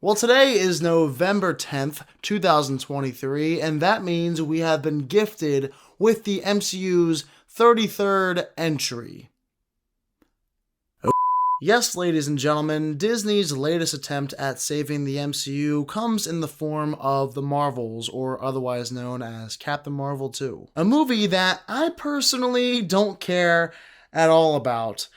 Well, today is November 10th, 2023, and that means we have been gifted with the MCU's 33rd entry. Yes, ladies and gentlemen, Disney's latest attempt at saving the MCU comes in the form of The Marvels, or otherwise known as Captain Marvel 2. A movie that I personally don't care at all about,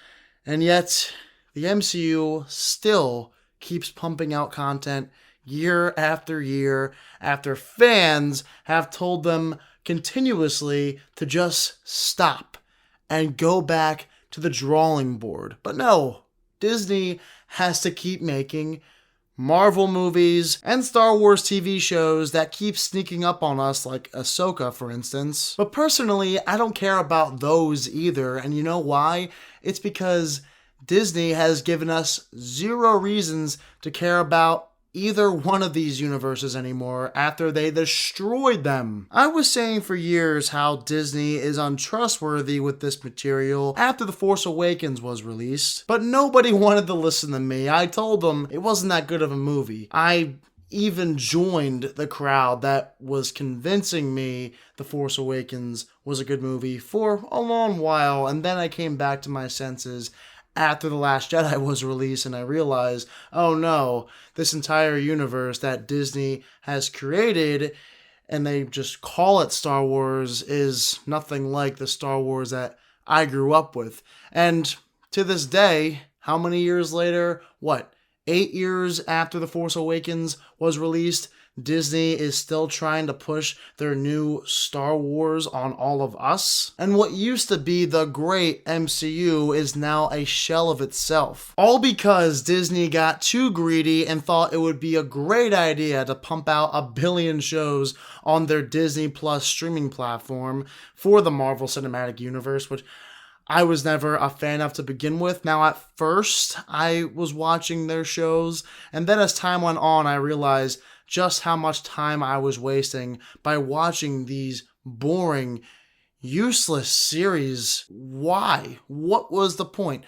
and yet the MCU still keeps pumping out content year after fans have told them continuously to just stop and go back to the drawing board. But no, Disney has to keep making Marvel movies and Star Wars TV shows that keep sneaking up on us, like Ahsoka, for instance. But personally, I don't care about those either, and you know why? It's because Disney has given us zero reasons to care about either one of these universes anymore after they destroyed them. I was saying for years how Disney is untrustworthy with this material after The Force Awakens was released, but nobody wanted to listen to me. I told them it wasn't that good of a movie. I even joined the crowd that was convincing me The Force Awakens was a good movie for a long while, and then I came back to my senses after The Last Jedi was released, and I realized, oh no, this entire universe that Disney has created, and they just call it Star Wars, is nothing like the Star Wars that I grew up with. And to this day, how many years later? 8 years after The Force Awakens was released, Disney is still trying to push their new Star Wars on all of us. And what used to be the great MCU is now a shell of itself. All because Disney got too greedy and thought it would be a great idea to pump out 1 billion shows on their Disney Plus streaming platform for the Marvel Cinematic Universe, which I was never a fan of to begin with. Now, at first, I was watching their shows, and then as time went on, I realized just how much time I was wasting by watching these boring, useless series. Why? What was the point?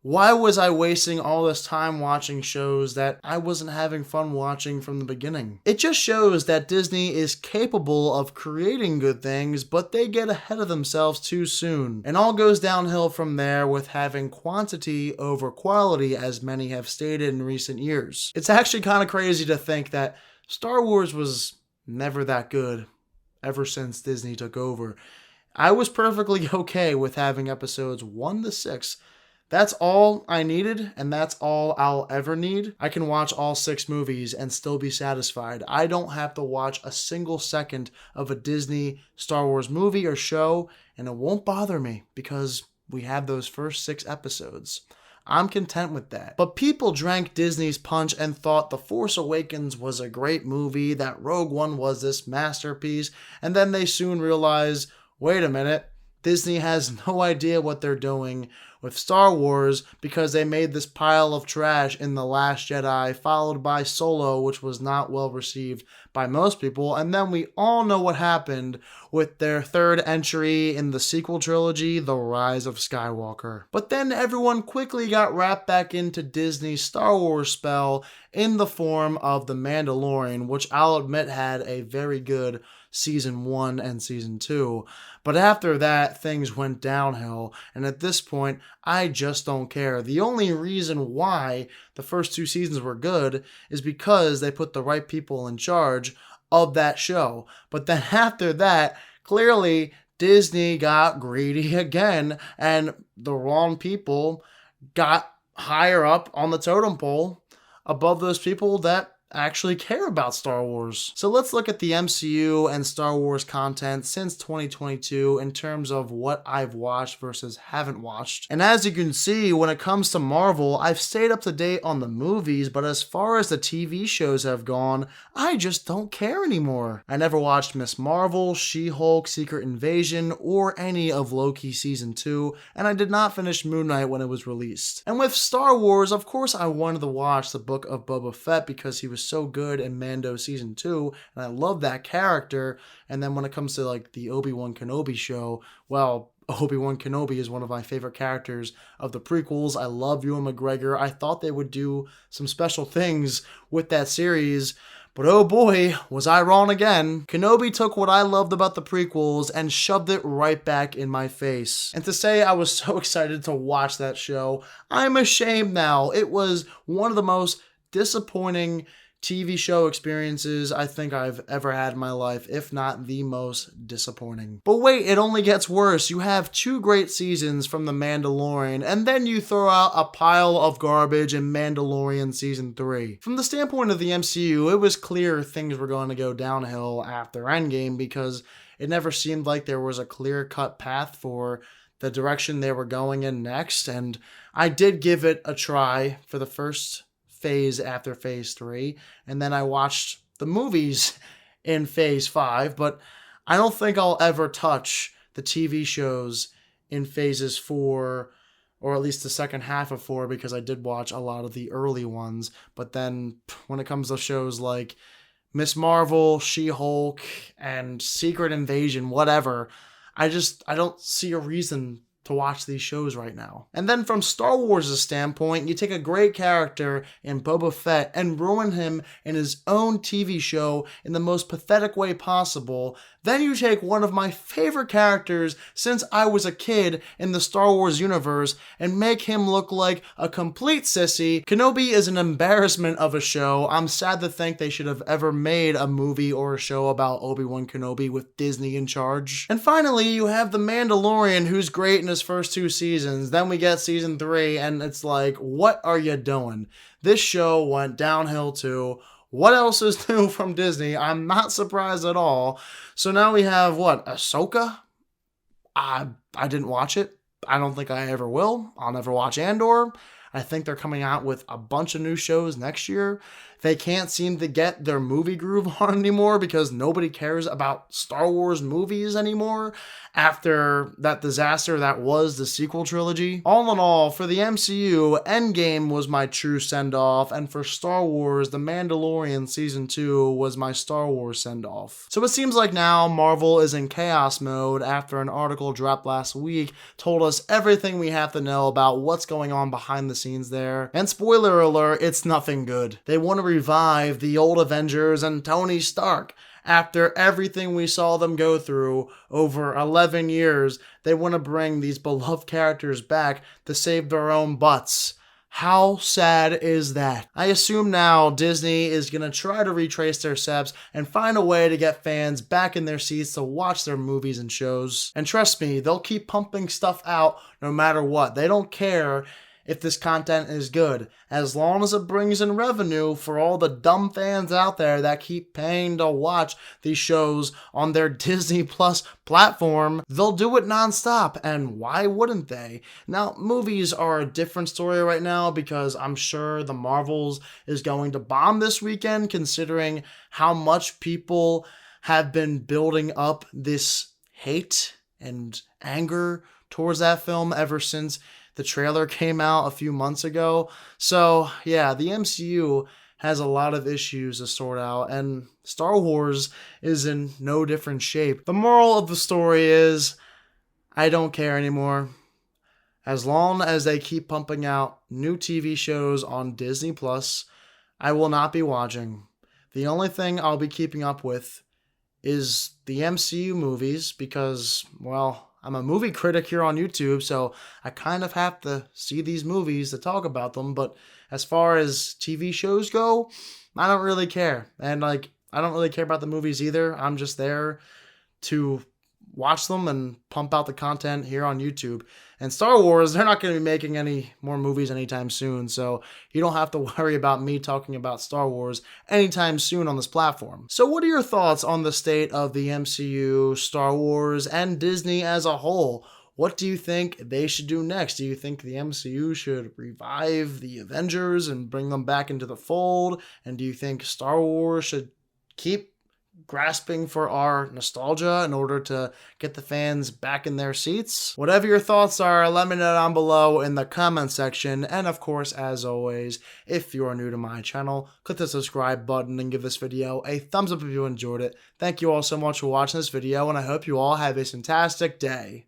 Why was I wasting all this time watching shows that I wasn't having fun watching from the beginning? It just shows that Disney is capable of creating good things, but they get ahead of themselves too soon. And all goes downhill from there with having quantity over quality, as many have stated in recent years. It's actually kind of crazy to think that Star Wars was never that good ever since Disney took over. I was perfectly okay with having episodes 1 to 6. That's all I needed, and that's all I'll ever need. I can watch all 6 movies and still be satisfied. I don't have to watch a single second of a Disney Star Wars movie or show, and it won't bother me because we have those first 6 episodes. I'm content with that. But people drank Disney's punch and thought The Force Awakens was a great movie, that Rogue One was this masterpiece, and then they soon realized, wait a minute, Disney has no idea what they're doing with Star Wars because they made this pile of trash in The Last Jedi, followed by Solo, which was not well received by most people. And then we all know what happened with their third entry in the sequel trilogy, The Rise of Skywalker. But then everyone quickly got wrapped back into Disney's Star Wars spell in the form of The Mandalorian, which I'll admit had a very good Season 1 and Season 2. But after that, things went downhill, and at this point, I just don't care. The only reason why the first 2 seasons were good is because they put the right people in charge of that show. But then after that, clearly Disney got greedy again, and the wrong people got higher up on the totem pole above those people that actually care about Star Wars. So let's look at the MCU and Star Wars content since 2022 in terms of what I've watched versus haven't watched. And as you can see, when it comes to Marvel, I've stayed up to date on the movies, but as far as the TV shows have gone, I just don't care anymore. I never watched Miss Marvel, She-Hulk, Secret Invasion, or any of Loki Season 2, and I did not finish Moon Knight when it was released. And with Star Wars, of course I wanted to watch the Book of Boba Fett because he was so good in Mando Season 2, and I love that character. And then when it comes to like the Obi-Wan Kenobi show, well, Obi-Wan Kenobi is one of my favorite characters of the prequels. I love Ewan McGregor. I thought they would do some special things with that series, but oh boy, was I wrong again. Kenobi took what I loved about the prequels and shoved it right back in my face. And to say I was so excited to watch that show, I'm ashamed now. It was one of the most disappointing TV show experiences I think I've ever had in my life, if not the most disappointing. But wait, it only gets worse. You have 2 great seasons from The Mandalorian, and then you throw out a pile of garbage in Mandalorian Season 3. From the standpoint of the MCU, it was clear things were going to go downhill after Endgame because it never seemed like there was a clear-cut path for the direction they were going in next, and I did give it a try for the first phase after phase 3, and then I watched the movies in phase 5, but I don't think I'll ever touch the TV shows in phases 4, or at least the second half of 4, because I did watch a lot of the early ones. But then when it comes to shows like Miss Marvel, She-Hulk, and Secret Invasion, whatever, I don't see a reason to watch these shows right now. And then from Star Wars' standpoint, you take a great character in Boba Fett and ruin him in his own TV show in the most pathetic way possible. Then you take one of my favorite characters since I was a kid in the Star Wars universe and make him look like a complete sissy. Kenobi is an embarrassment of a show. I'm sad to think they should have ever made a movie or a show about Obi-Wan Kenobi with Disney in charge. And finally, you have The Mandalorian, who's great in his first 2 seasons. Then we get season 3, and it's like, what are you doing? This show went downhill too. What else is new from Disney? I'm not surprised at all. So now we have, what, Ahsoka? I didn't watch it. I don't think I ever will. I'll never watch Andor. I think they're coming out with a bunch of new shows next year. They can't seem to get their movie groove on anymore because nobody cares about Star Wars movies anymore after that disaster that was the sequel trilogy. All in all, for the MCU, Endgame was my true send-off, and for Star Wars, The Mandalorian Season 2 was my Star Wars send-off. So it seems like now Marvel is in chaos mode after an article dropped last week told us everything we have to know about what's going on behind the scenes there. And spoiler alert, it's nothing good. They want to revive the old Avengers and Tony Stark. After everything we saw them go through over 11 years, they want to bring these beloved characters back to save their own butts. How sad is that? I assume now Disney is going to try to retrace their steps and find a way to get fans back in their seats to watch their movies and shows. And trust me, they'll keep pumping stuff out no matter what. They don't care if this content is good, as long as it brings in revenue for all the dumb fans out there that keep paying to watch these shows on their Disney Plus platform. They'll do it nonstop, and why wouldn't they? Now, movies are a different story right now because I'm sure The Marvels is going to bomb this weekend, considering how much people have been building up this hate and anger towards that film ever since the trailer came out a few months ago. So yeah, the MCU has a lot of issues to sort out, and Star Wars is in no different shape. The moral of the story is, I don't care anymore. As long as they keep pumping out new TV shows on Disney Plus, I will not be watching. The only thing I'll be keeping up with is the MCU movies because, well, I'm a movie critic here on YouTube, so I kind of have to see these movies to talk about them. But as far as TV shows go, I don't really care. And I don't really care about the movies either. I'm just there to watch them and pump out the content here on YouTube. And Star Wars, they're not going to be making any more movies anytime soon, so you don't have to worry about me talking about Star Wars anytime soon on this platform. So what are your thoughts on the state of the MCU, Star Wars, and Disney as a whole? What do you think they should do next? Do you think the MCU should revive the Avengers and bring them back into the fold? And do you think Star Wars should keep grasping for our nostalgia in order to get the fans back in their seats? Whatever your thoughts are, let me know down below in the comment section. And of course, as always, if you are new to my channel, click the subscribe button and give this video a thumbs up if you enjoyed it. Thank you all so much for watching this video, and I hope you all have a fantastic day.